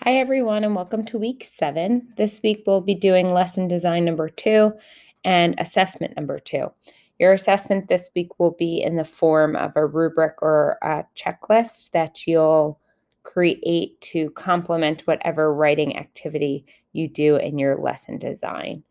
Hi, everyone, and welcome to week 7. This week, we'll be doing lesson design number 2 and assessment number 2. Your assessment this week will be in the form of a rubric or a checklist that you'll create to complement whatever writing activity you do in your lesson design.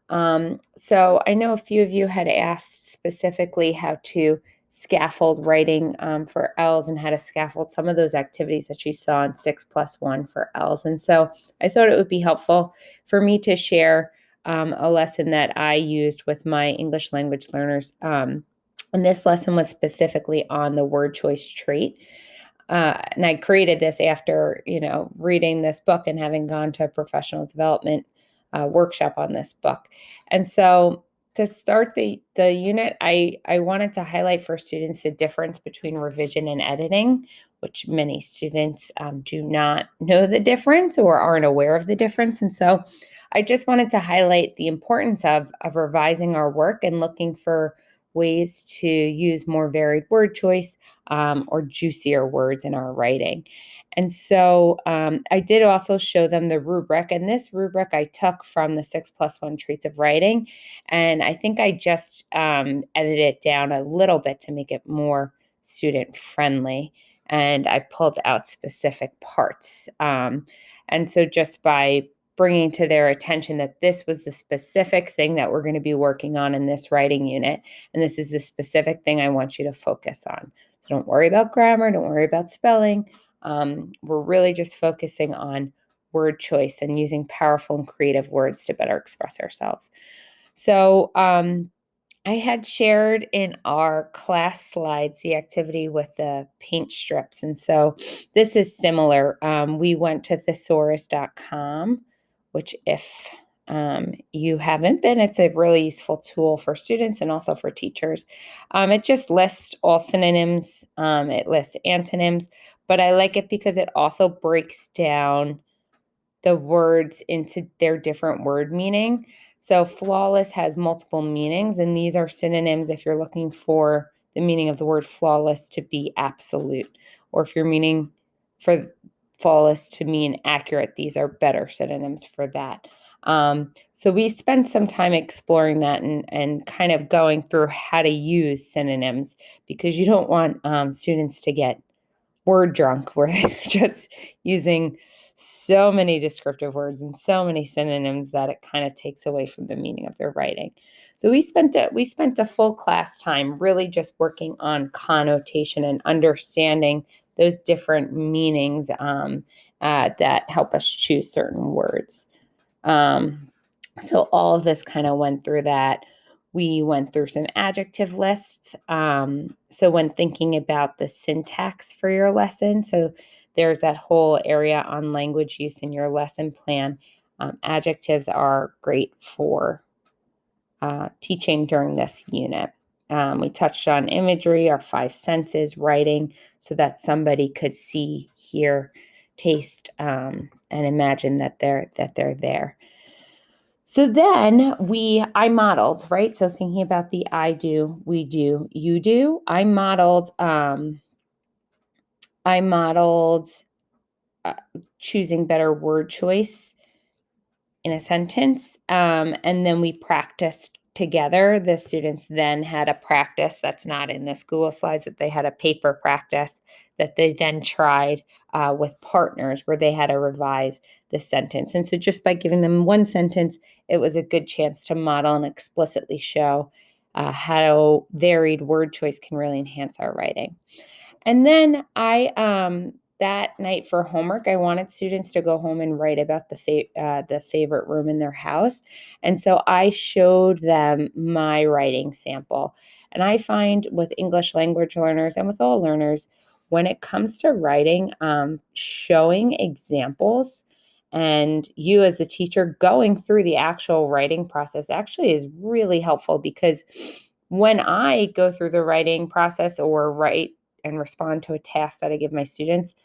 So I know a few of you had asked specifically how to scaffold writing for L's and how to scaffold some of those activities that you saw in 6+1 for L's. And so I thought it would be helpful for me to share a lesson that I used with my English language learners. And this lesson was specifically on the word choice trait. And I created this after, reading this book and having gone to a professional development workshop on this book. And so to start the unit, I wanted to highlight for students the difference between revision and editing, which many students do not know the difference or aren't aware of the difference. And so I just wanted to highlight the importance of revising our work and looking for ways to use more varied word choice or juicier words in our writing. And so I did also show them the rubric, and this rubric I took from the 6+1 traits of writing, and I think I just edited it down a little bit to make it more student friendly, and I pulled out specific parts. And so just by bringing to their attention that this was the specific thing that we're going to be working on in this writing unit, and this is the specific thing I want you to focus on. So don't worry about grammar, don't worry about spelling. We're really just focusing on word choice and using powerful and creative words to better express ourselves. So I had shared in our class slides the activity with the paint strips. And so this is similar. We went to thesaurus.com, which if you haven't been, it's a really useful tool for students and also for teachers. It just lists all synonyms. It lists antonyms, but I like it because it also breaks down the words into their different word meaning. So flawless has multiple meanings, and these are synonyms if you're looking for the meaning of the word flawless to be absolute, or if you're meaning for flawless to mean accurate, these are better synonyms for that. So we spent some time exploring that and kind of going through how to use synonyms, because you don't want students to get word drunk where they're just using so many descriptive words and so many synonyms that it kind of takes away from the meaning of their writing. So we spent a full class time really just working on connotation and understanding those different meanings that help us choose certain words. So all of this kind of went through that. We went through some adjective lists. So when thinking about the syntax for your lesson, so there's that whole area on language use in your lesson plan. Adjectives are great for teaching during this unit. We touched on imagery, our 5 senses, writing, so that somebody could see, hear, taste, and imagine that they're there. So then I modeled, right? So thinking about the I do, we do, you do, I modeled uh, choosing better word choice in a sentence. And then we practiced together. The students then had a practice that's not in this Google Slides, that they had a paper practice that they then tried with partners where they had to revise the sentence. And so just by giving them one sentence, it was a good chance to model and explicitly show how varied word choice can really enhance our writing. And then that night for homework, I wanted students to go home and write about the favorite room in their house. And so I showed them my writing sample. And I find with English language learners and with all learners, when it comes to writing, showing examples and you as a teacher going through the actual writing process actually is really helpful, because when I go through the writing process or write and respond to a task that I give my students,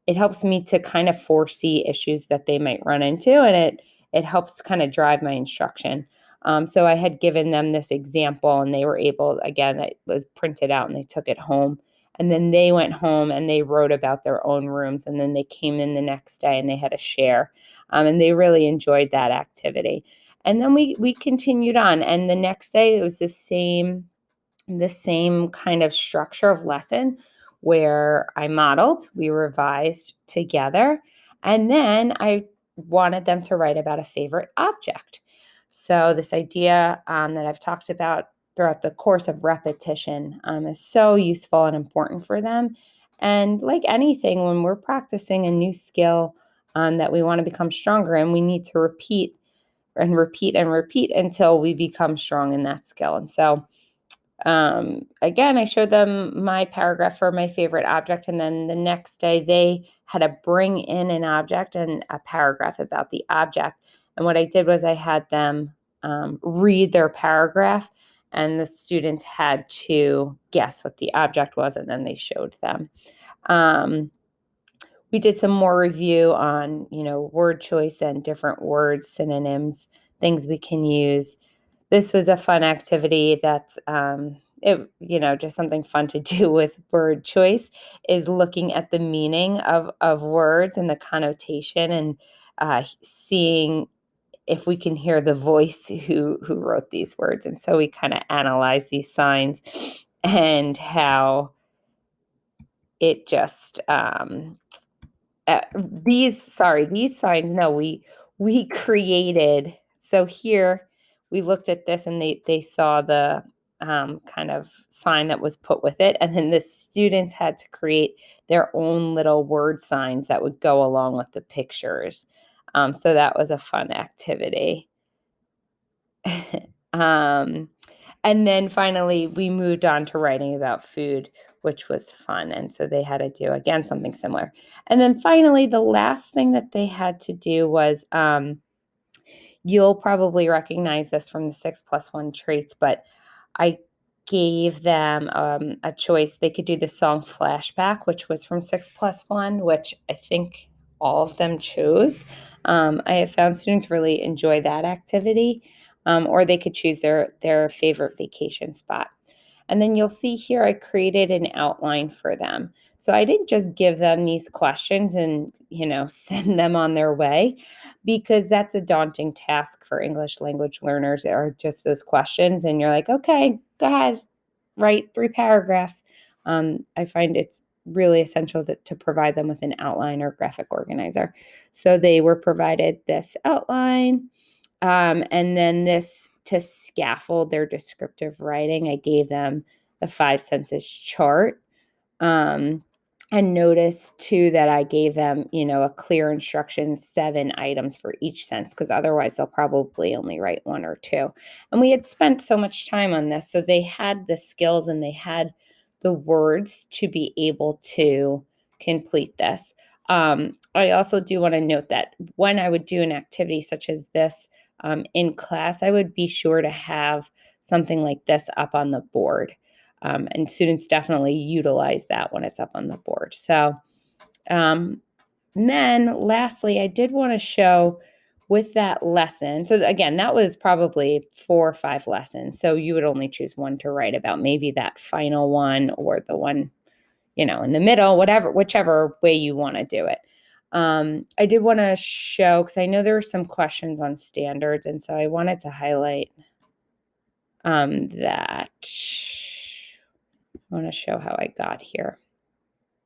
it helps me to kind of foresee issues that they might run into, and it helps kind of drive my instruction. So I had given them this example, and they were able, again, it was printed out, and they took it home, And then they went home and they wrote about their own rooms. And then they came in the next day and they had a share. And they really enjoyed that activity. And then we continued on. And the next day it was the same kind of structure of lesson where I modeled, we revised together, and then I wanted them to write about a favorite object. So this idea that I've talked about throughout the course of repetition is so useful and important for them. And like anything, when we're practicing a new skill that we want to become stronger in, we need to repeat and repeat and repeat until we become strong in that skill. And so again, I showed them my paragraph for my favorite object, and then the next day they had to bring in an object and a paragraph about the object. And what I did was I had them read their paragraph, and the students had to guess what the object was, and then they showed them. We did some more review on, word choice and different words, synonyms, things we can use. This was a fun activity that's just something fun to do with word choice is looking at the meaning of words and the connotation and seeing if we can hear the voice who wrote these words. And so we kind of analyze these signs and how it just these signs, no, we created. So here we looked at this and they saw the kind of sign that was put with it, and then the students had to create their own little word signs that would go along with the pictures. So that was a fun activity. um, and then finally, we moved on to writing about food, which was fun. And so they had to do, again, something similar. And then finally, the last thing that they had to do was you'll probably recognize this from the 6+1 traits, but I gave them a choice. They could do the song Flashback, which was from 6+1, which I think all of them chose. I have found students really enjoy that activity, or they could choose their favorite vacation spot. And then you'll see here I created an outline for them. So I didn't just give them these questions and, send them on their way, because that's a daunting task for English language learners, are just those questions. And you're like, okay, go ahead, write 3 paragraphs. I find it's really essential to provide them with an outline or graphic organizer. So they were provided this outline. And then this, to scaffold their descriptive writing, I gave them the 5 senses chart. And notice too that I gave them, a clear instruction, 7 items for each sense, because otherwise they'll probably only write 1 or 2. And we had spent so much time on this, so they had the skills and they had the words to be able to complete this. I also do want to note that when I would do an activity such as this in class, I would be sure to have something like this up on the board. And students definitely utilize that when it's up on the board. So then lastly, I did want to show with that lesson. So again, that was probably 4 or 5 lessons. So you would only choose one to write about, maybe that final one or the one, in the middle, whichever way you want to do it. I did want to show, because I know there were some questions on standards, and so I wanted to highlight that. I want to show how I got here.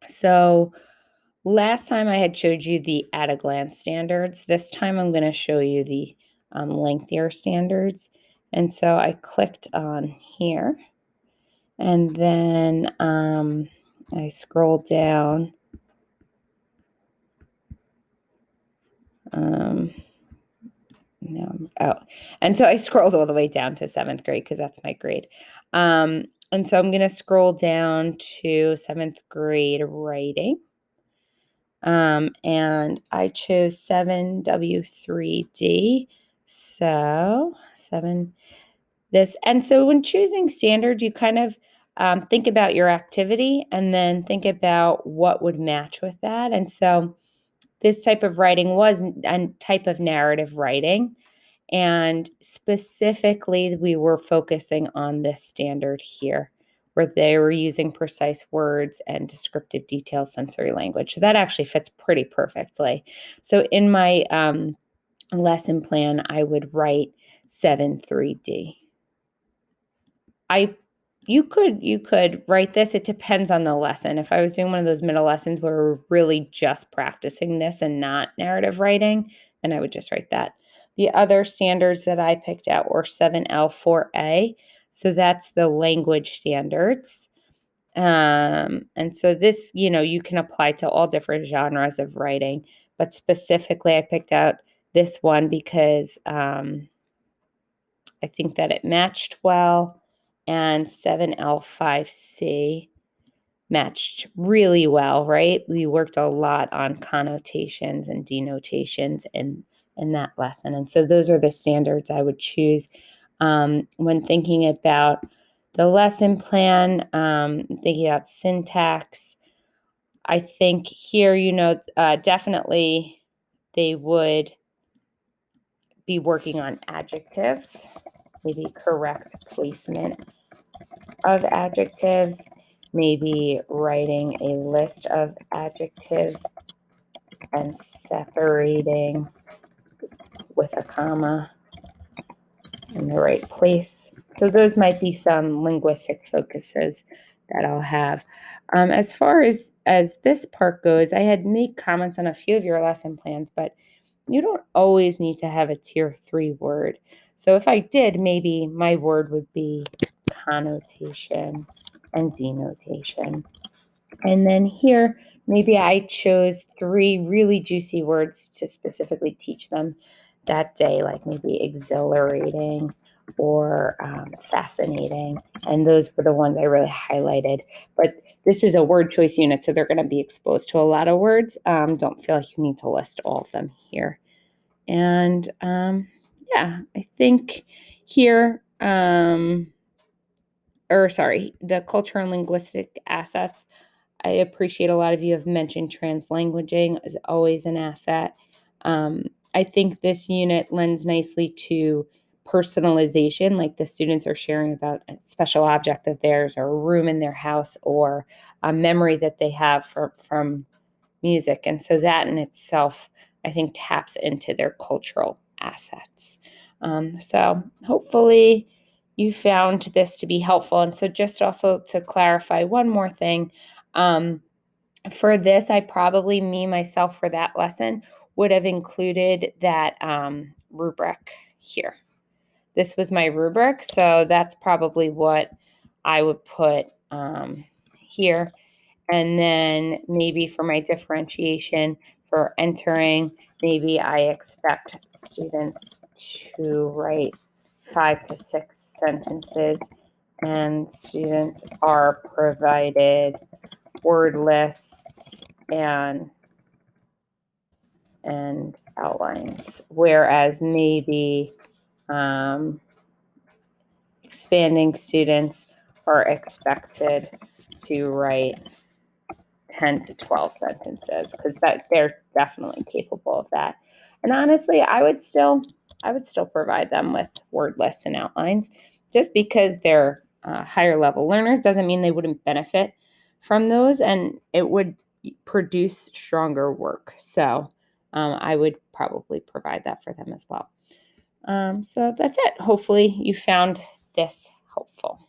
So last time I had showed you the at-a-glance standards. This time I'm going to show you the lengthier standards. And so I clicked on here, and then I scrolled down. And so I scrolled all the way down to 7th grade, because that's my grade. And so I'm going to scroll down to 7th grade writing. And I chose 7W3D. So 7, this. And so when choosing standards, you kind of think about your activity and then think about what would match with that. And so this type of writing was a type of narrative writing. And specifically, we were focusing on this standard here, where they were using precise words and descriptive detailed sensory language. So that actually fits pretty perfectly. So in my lesson plan, I would write 7-3D. You could write this. It depends on the lesson. If I was doing one of those middle lessons where we're really just practicing this and not narrative writing, then I would just write that. The other standards that I picked out were 7L4A. So that's the language standards. And so this, you can apply to all different genres of writing, but specifically I picked out this one because I think that it matched well, and 7L5C matched really well, right? We worked a lot on connotations and denotations in that lesson. And so those are the standards I would choose when thinking about the lesson plan, thinking about syntax. I think here, definitely they would be working on adjectives, maybe correct placement of adjectives, maybe writing a list of adjectives and separating with a comma in the right place. So those might be some linguistic focuses that I'll have. As far as this part goes, I had made comments on a few of your lesson plans, but you don't always need to have a tier 3 word. So if I did, maybe my word would be connotation and denotation. And then here, maybe I chose 3 really juicy words to specifically teach them that day, like maybe exhilarating or fascinating. And those were the ones I really highlighted. But this is a word choice unit, so they're going to be exposed to a lot of words. Don't feel like you need to list all of them here. And yeah, I think here, the cultural and linguistic assets. I appreciate a lot of you have mentioned translanguaging as always an asset. I think this unit lends nicely to personalization, like the students are sharing about a special object of theirs or a room in their house or a memory that they have from music. And so that in itself, I think, taps into their cultural assets. So hopefully you found this to be helpful. And so just also to clarify one more thing, for this, I probably, me, myself, for that lesson, would have included that rubric here. This was my rubric, so that's probably what I would put here. And then maybe for my differentiation for entering, maybe I expect students to write 5 to 6 sentences, and students are provided word lists and outlines, whereas maybe expanding students are expected to write 10 to 12 sentences because that they're definitely capable of that. And honestly, I would still provide them with word lists and outlines. Just because they're higher level learners doesn't mean they wouldn't benefit from those, and it would produce stronger work. So I would probably provide that for them as well. So that's it. Hopefully you found this helpful.